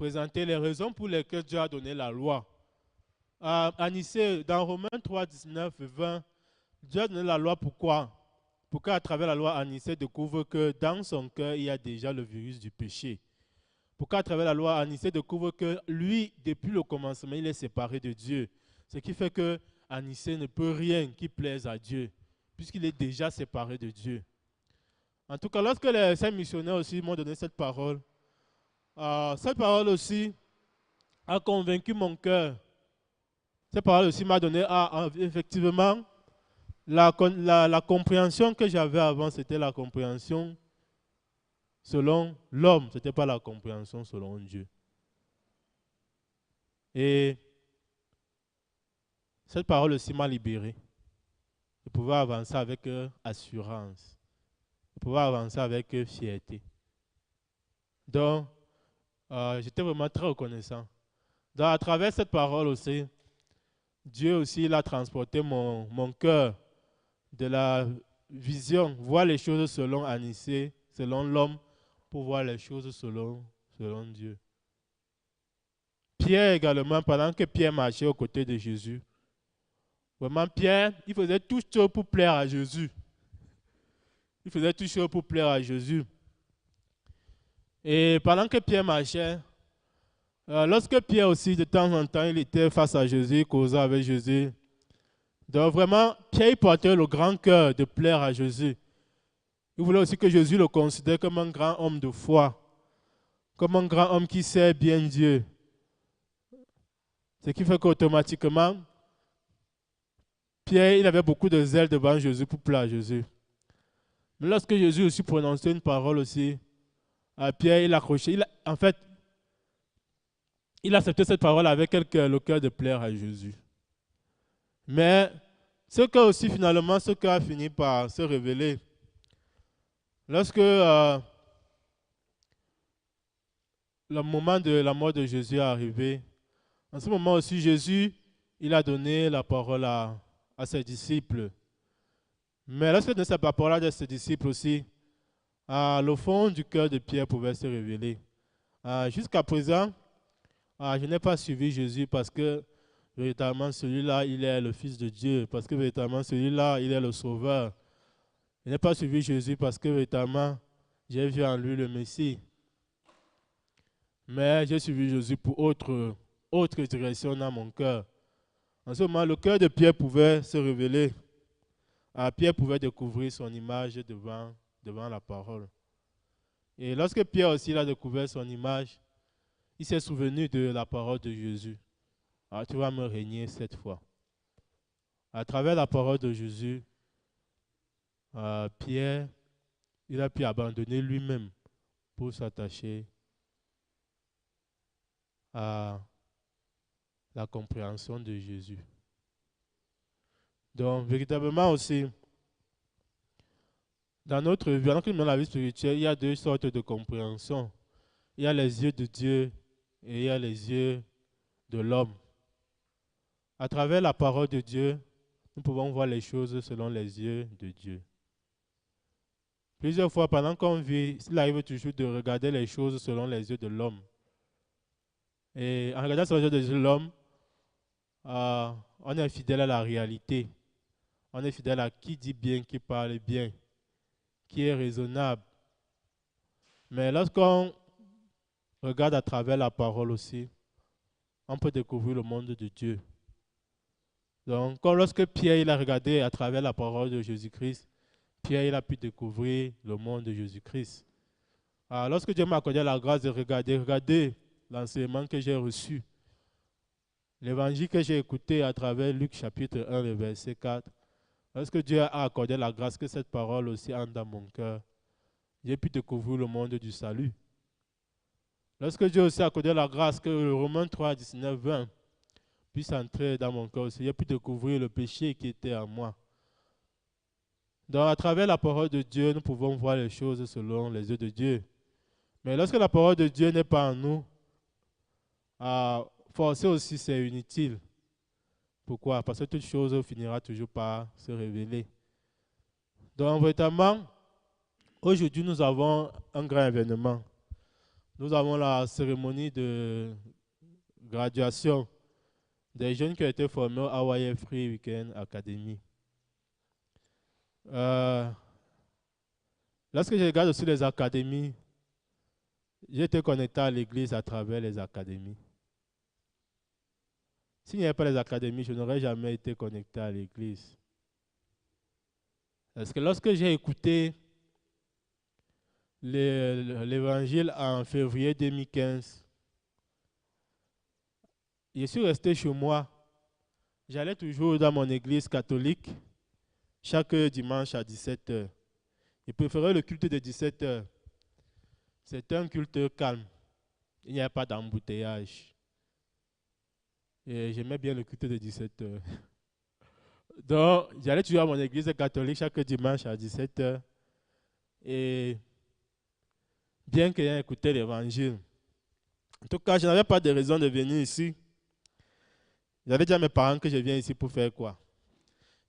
présenter les raisons pour lesquelles Dieu a donné la loi. À Nicée, dans Romains 3, 19 et 20, Dieu a donné la loi pourquoi? Pourquoi à travers la loi, Nicée découvre que dans son cœur, il y a déjà le virus du péché. Pourquoi à travers la loi, Nicée découvre que lui, depuis le commencement, il est séparé de Dieu. Ce qui fait que Nicée ne peut rien qui plaise à Dieu, puisqu'il est déjà séparé de Dieu. En tout cas, lorsque les saints missionnaires aussi m'ont donné cette parole aussi a convaincu mon cœur. Cette parole aussi m'a donné, effectivement, la compréhension que j'avais avant, c'était la compréhension selon l'homme, ce n'était pas la compréhension selon Dieu. Et cette parole aussi m'a libéré. Je pouvais avancer avec assurance. Je pouvais avancer avec fierté. Donc, j'étais vraiment très reconnaissant. Donc, à travers cette parole aussi, Dieu aussi il a transporté mon cœur de la vision, voir les choses selon Anicée, selon l'homme, pour voir les choses selon Dieu. Pierre également, pendant que Pierre marchait aux côtés de Jésus, vraiment Pierre, il faisait tout chose pour plaire à Jésus. Il faisait tout chose pour plaire à Jésus. Et pendant que Pierre marchait, lorsque Pierre aussi, de temps en temps, il était face à Jésus, causant avec Jésus. Donc vraiment, Pierre portait le grand cœur de plaire à Jésus. Il voulait aussi que Jésus le considère comme un grand homme de foi, comme un grand homme qui sait bien Dieu. Ce qui fait qu'automatiquement, Pierre, il avait beaucoup de zèle devant Jésus pour plaire à Jésus. Mais lorsque Jésus aussi prononçait une parole aussi, Pierre, il accrochait. En fait, il acceptait cette parole avec le cœur de plaire à Jésus. Mais ce que aussi finalement, ce qui a fini par se révéler, lorsque le moment de la mort de Jésus est arrivé, en ce moment aussi, Jésus, il a donné la parole à ses disciples. Mais lorsqu'il a donné sa parole à ses disciples aussi, le fond du cœur de Pierre pouvait se révéler. Jusqu'à présent, je n'ai pas suivi Jésus parce que véritablement celui-là, il est le Fils de Dieu, parce que véritablement celui-là, il est le Sauveur. Je n'ai pas suivi Jésus parce que véritablement j'ai vu en lui le Messie. Mais j'ai suivi Jésus pour autre direction dans mon cœur. En ce moment, le cœur de Pierre pouvait se révéler. Pierre pouvait découvrir son image devant la parole. Et lorsque Pierre aussi a découvert son image, il s'est souvenu de la parole de Jésus. Tu vas me régner cette fois. À travers la parole de Jésus, Pierre, il a pu abandonner lui-même pour s'attacher à la compréhension de Jésus. Donc, véritablement aussi, dans notre vie, dans la vie spirituelle, il y a deux sortes de compréhension. Il y a les yeux de Dieu et il y a les yeux de l'homme. À travers la parole de Dieu, nous pouvons voir les choses selon les yeux de Dieu. Plusieurs fois, pendant qu'on vit, il arrive toujours de regarder les choses selon les yeux de l'homme. Et en regardant selon les yeux de l'homme, on est fidèle à la réalité. On est fidèle à qui dit bien, qui parle bien, qui est raisonnable. Mais lorsqu'on regarde à travers la parole aussi, on peut découvrir le monde de Dieu. Donc, lorsque Pierre il a regardé à travers la parole de Jésus-Christ, Pierre il a pu découvrir le monde de Jésus-Christ. Lorsque Dieu m'a accordé la grâce de regarder l'enseignement que j'ai reçu, l'évangile que j'ai écouté à travers Luc chapitre 1, le verset 4, lorsque Dieu a accordé la grâce que cette parole aussi entre dans mon cœur, j'ai pu découvrir le monde du salut. Lorsque Dieu aussi a accordé la grâce que le Romains 3, 19, 20 puisse entrer dans mon cœur aussi, j'ai pu découvrir le péché qui était en moi. Donc, à travers la parole de Dieu, nous pouvons voir les choses selon les yeux de Dieu. Mais lorsque la parole de Dieu n'est pas en nous, forcer aussi c'est inutile. Pourquoi? Parce que toute chose finira toujours par se révéler. Donc, véritablement, aujourd'hui, nous avons un grand événement. nous avons la cérémonie de graduation des jeunes qui ont été formés à Hawaii Free Weekend Academy. Lorsque je regarde aussi les académies, j'ai été connecté à l'église à travers les académies. S'il n'y avait pas les académies, je n'aurais jamais été connecté à l'église. Parce que lorsque j'ai écouté l'évangile en février 2015, je suis resté chez moi. J'allais toujours dans mon église catholique chaque dimanche à 17h. Je préférais le culte de 17h. C'était un culte calme. Il n'y avait pas d'embouteillage. Et j'aimais bien le culte de 17h. Donc, j'allais toujours à mon église catholique chaque dimanche à 17h. Et bien que j'ai écouté l'évangile, en tout cas, je n'avais pas de raison de venir ici. J'avais dit à mes parents que je viens ici pour faire quoi.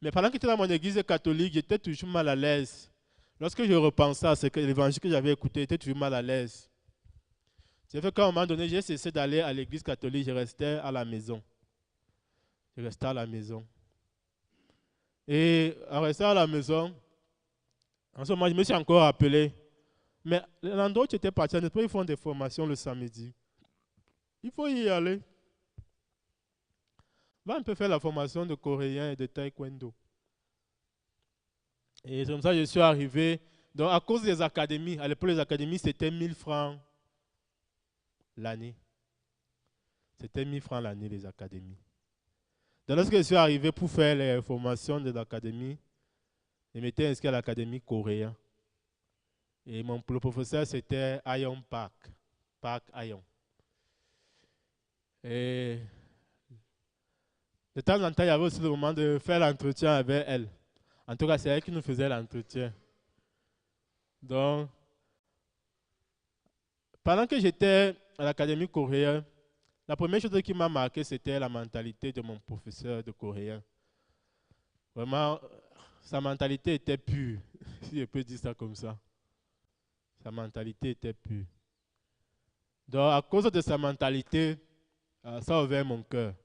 Mais pendant que j'étais dans mon église catholique, j'étais toujours mal à l'aise. Lorsque je repensais à l'évangile que j'avais écouté, j'étais toujours mal à l'aise. C'est fait qu'à un moment donné, j'ai cessé d'aller à l'église catholique, je restais à la maison. Je restais à la maison. Et en restant à la maison, en ce moment, je me suis encore appelé. Mais l'endroit où tu étais parti, ils font des formations le samedi. Il faut y aller. Va un peu faire la formation de coréen et de taekwondo. Et c'est comme ça que je suis arrivé. Donc, à cause des académies, à l'époque, les académies, c'était 1000 francs l'année. C'était 1000 francs l'année, les académies. Donc, lorsque je suis arrivé pour faire les formations de l'académie, je m'étais inscrit à l'académie coréenne. Et le professeur, c'était Ayon Park. Park Ayon. Et de temps en temps, il y avait aussi le moment de faire l'entretien avec elle. En tout cas, c'est elle qui nous faisait l'entretien. Donc, pendant que j'étais à l'académie coréenne, la première chose qui m'a marqué, c'était la mentalité de mon professeur de coréen. Vraiment, sa mentalité était pure, si je peux dire ça comme ça. Sa mentalité était pure. Donc, à cause de sa mentalité, ça a ouvert mon cœur.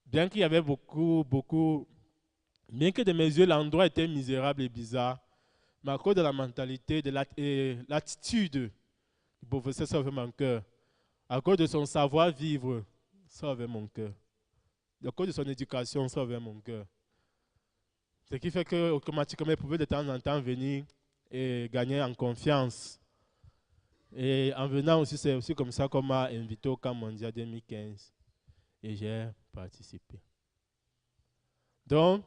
Bien qu'il y avait bien que de mes yeux, l'endroit était misérable et bizarre, mais à cause de la mentalité, de l'attitude du professeur, ça a ouvert mon cœur. À cause de son savoir-vivre, ça a ouvert mon cœur. À cause de son éducation, ça a ouvert mon cœur. Ce qui fait qu'automatiquement, il pouvait de temps en temps venir et gagner en confiance. Et en venant aussi, c'est aussi comme ça qu'on m'a invité au Camp Mondial 2015. Et j'ai participé. Donc,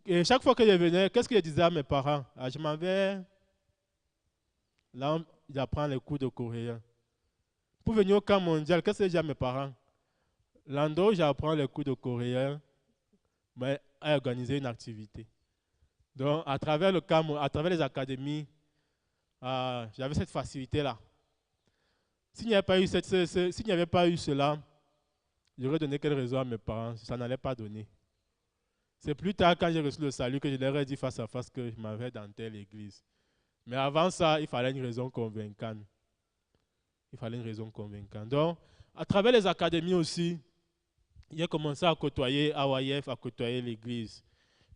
et chaque fois que je venais, qu'est-ce que je disais à mes parents? Je m'en vais, là, j'apprends les cours de coréen. Pour venir au Camp Mondial, qu'est-ce que je dis à mes parents? L'endroit où j'apprends les cours de coréen, mais à organiser une activité. Donc, à travers le camp, à travers les académies, j'avais cette facilité-là. S'il n'y avait pas eu s'il n'y avait pas eu cela, j'aurais donné quelle raison à mes parents? Ça n'allait pas donner. C'est plus tard, quand j'ai reçu le salut, que je leur ai dit face à face que je m'avais dans telle église. Mais avant ça, il fallait une raison convaincante. Il fallait une raison convaincante. Donc, à travers les académies aussi, j'ai commencé à côtoyer AYF, à côtoyer l'église,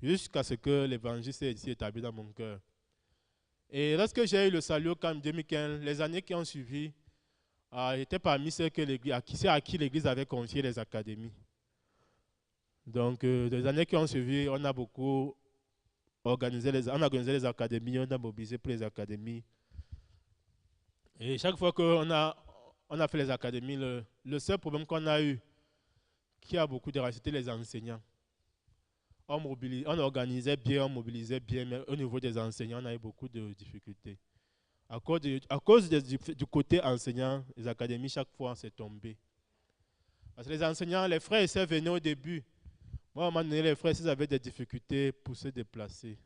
jusqu'à ce que l'évangile s'est établi dans mon cœur. Et lorsque j'ai eu le salut au camp 2015, les années qui ont suivi, j'étais parmi ceux à qui l'église avait confié les académies. Donc, les années qui ont suivi, on a beaucoup organisé on a organisé les académies, on a mobilisé pour les académies. Et chaque fois qu'on a fait les académies, le seul problème qu'on a eu, qui a beaucoup dérangé, c'était les enseignants. On organisait bien, on mobilisait bien, mais au niveau des enseignants, on a eu beaucoup de difficultés. À cause du côté enseignant, les académies, chaque fois, c'est tombé. Parce que les enseignants, les frères et sœurs venaient au début. Moi, à un moment donné, les frères et sœurs avaient des difficultés pour se déplacer.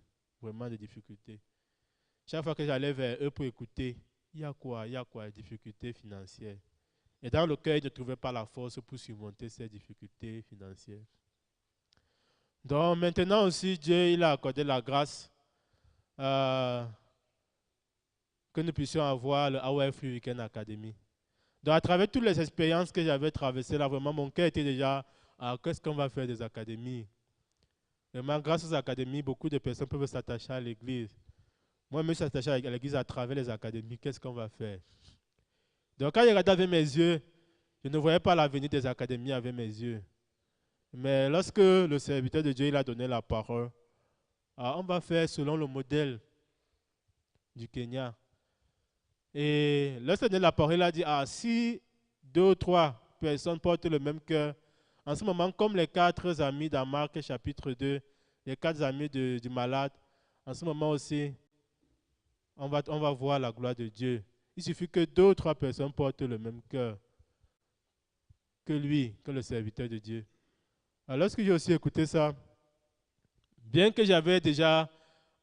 Vraiment des difficultés. Chaque fois que j'allais vers eux pour écouter, il y a quoi, des difficultés financières. Et dans le cœur, ils ne trouvaient pas la force pour surmonter ces difficultés financières. Donc maintenant aussi, Dieu il a accordé la grâce que nous puissions avoir le Hawaii Free Weekend Academy. Donc, à travers toutes les expériences que j'avais traversées, là, vraiment, mon cœur était déjà, qu'est-ce qu'on va faire des académies? Vraiment, grâce aux académies, beaucoup de personnes peuvent s'attacher à l'église. Moi, je me suis attaché à l'église à travers les académies. Qu'est-ce qu'on va faire? Donc, quand je regardais avec mes yeux, je ne voyais pas l'avenir des académies avec mes yeux. Mais lorsque le serviteur de Dieu il a donné la parole, on va faire selon le modèle du Kenya. Et lorsqu'il a donné la parole, il a dit, si 2 ou 3 personnes portent le même cœur, en ce moment, comme les 4 amis dans Marc chapitre 2, les 4 amis du malade, en ce moment aussi, on va voir la gloire de Dieu. Il suffit que 2 ou 3 personnes portent le même cœur que lui, que le serviteur de Dieu. Alors, lorsque j'ai aussi écouté ça, bien que j'avais déjà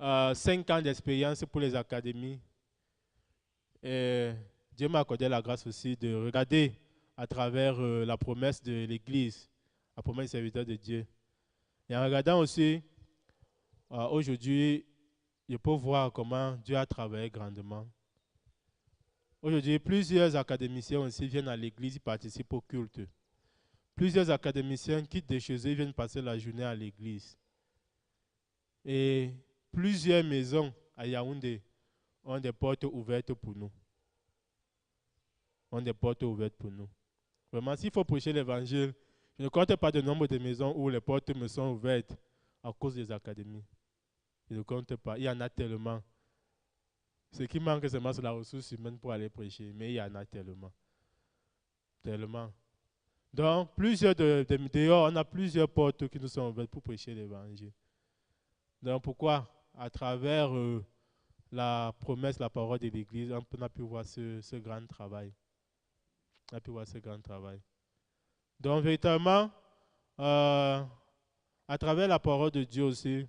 5 ans d'expérience pour les académies, et Dieu m'a accordé la grâce aussi de regarder à travers la promesse de l'Église, la promesse du serviteur de Dieu. Et en regardant aussi, aujourd'hui, je peux voir comment Dieu a travaillé grandement. Aujourd'hui, plusieurs académiciens aussi viennent à l'église, ils participent au culte. Plusieurs académiciens quittent de chez eux, ils viennent passer la journée à l'église. Et plusieurs maisons à Yaoundé ont des portes ouvertes pour nous. Ont des portes ouvertes pour nous. Vraiment, s'il faut prêcher l'évangile, je ne compte pas le nombre de maisons où les portes me sont ouvertes à cause des académies. Je ne compte pas. Il y en a tellement. Ce qui manque seulement, c'est la ressource humaine pour aller prêcher. Mais il y en a tellement. Tellement. Donc, dehors, on a plusieurs portes qui nous sont ouvertes pour prêcher l'évangile. Donc, pourquoi? À travers la promesse, la parole de l'Église, on a pu voir ce grand travail. On a pu voir ce grand travail. Donc, véritablement, à travers la parole de Dieu aussi,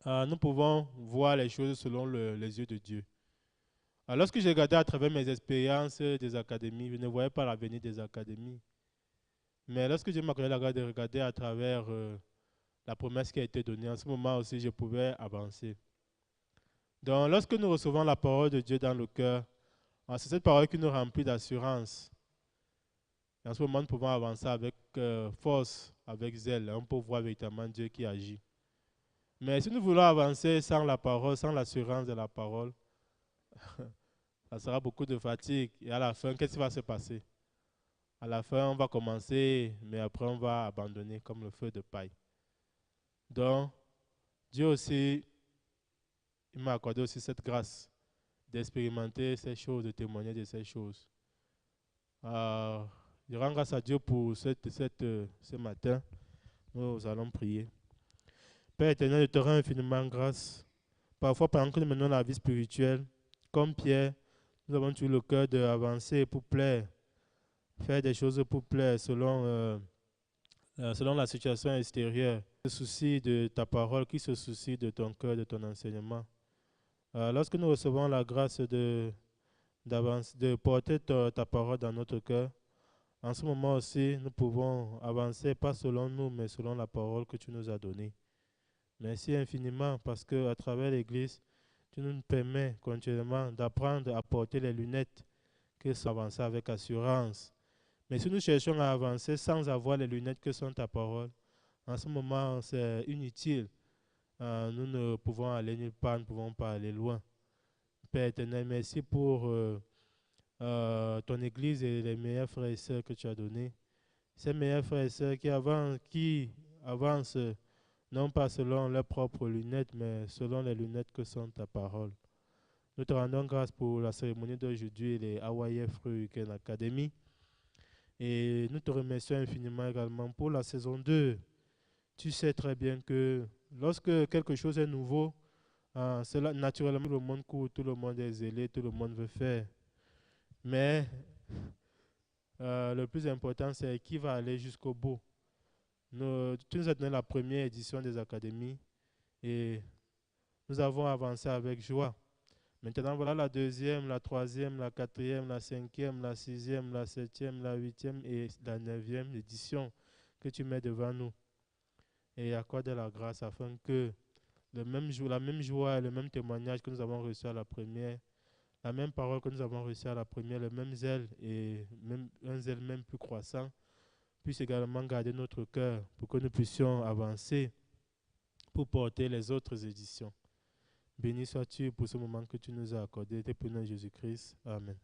nous pouvons voir les choses selon les yeux de Dieu. Alors, lorsque j'ai regardé à travers mes expériences des académies, je ne voyais pas l'avenir des académies. Mais lorsque j'ai m'accordé la grâce de regarder à travers la promesse qui a été donnée, en ce moment aussi, je pouvais avancer. Donc, lorsque nous recevons la parole de Dieu dans le cœur, c'est cette parole qui nous remplit d'assurance. Et en ce moment, nous pouvons avancer avec force, avec zèle. On peut voir véritablement Dieu qui agit. Mais si nous voulons avancer sans la parole, sans l'assurance de la parole, ça sera beaucoup de fatigue. Et à la fin, qu'est-ce qui va se passer? À la fin, on va commencer, mais après, on va abandonner comme le feu de paille. Donc, Dieu aussi, il m'a accordé aussi cette grâce d'expérimenter ces choses, de témoigner de ces choses. Je rends grâce à Dieu pour ce matin. Nous allons prier. Père éternel, je te rends infiniment grâce. Parfois, pendant que nous menons la vie spirituelle, comme Pierre, nous avons toujours le cœur d'avancer pour plaire, faire des choses pour plaire selon la situation extérieure. Qui se soucie de ta parole, qui se soucie de ton cœur, de ton enseignement. Lorsque nous recevons la grâce de porter ta parole dans notre cœur, en ce moment aussi, nous pouvons avancer, pas selon nous, mais selon la parole que tu nous as donnée. Merci infiniment parce qu'à travers l'Église, tu nous permets continuellement d'apprendre à porter les lunettes que sont avancer avec assurance. Mais si nous cherchons à avancer sans avoir les lunettes que sont ta parole, en ce moment, c'est inutile. Nous ne pouvons aller nulle part, nous ne pouvons pas aller loin. Père éternel, merci pour ton Église et les meilleurs frères et sœurs que tu as donnés. Ces meilleurs frères et sœurs qui avancent non pas selon leurs propres lunettes, mais selon les lunettes que sont ta parole. Nous te rendons grâce pour la cérémonie d'aujourd'hui, les Hawaii Free Weekend Academy. Et nous te remercions infiniment également pour la saison 2. Tu sais très bien que lorsque quelque chose est nouveau, cela, naturellement, tout le monde court, tout le monde est zélé, tout le monde veut faire. Mais le plus important, c'est qui va aller jusqu'au bout. Tu nous as donné la première édition des académies et nous avons avancé avec joie. Maintenant, voilà la deuxième, la troisième, la quatrième, la cinquième, la sixième, la septième, la huitième et la neuvième édition que tu mets devant nous. Et accorde la grâce afin que la même joie et le même témoignage que nous avons reçu à la première, la même parole que nous avons reçue à la première, le même zèle et même, un zèle même plus croissant, puisse également garder notre cœur pour que nous puissions avancer pour porter les autres éditions. Béni sois-tu pour ce moment que tu nous as accordé. Tes prénoms Jésus-Christ. Amen.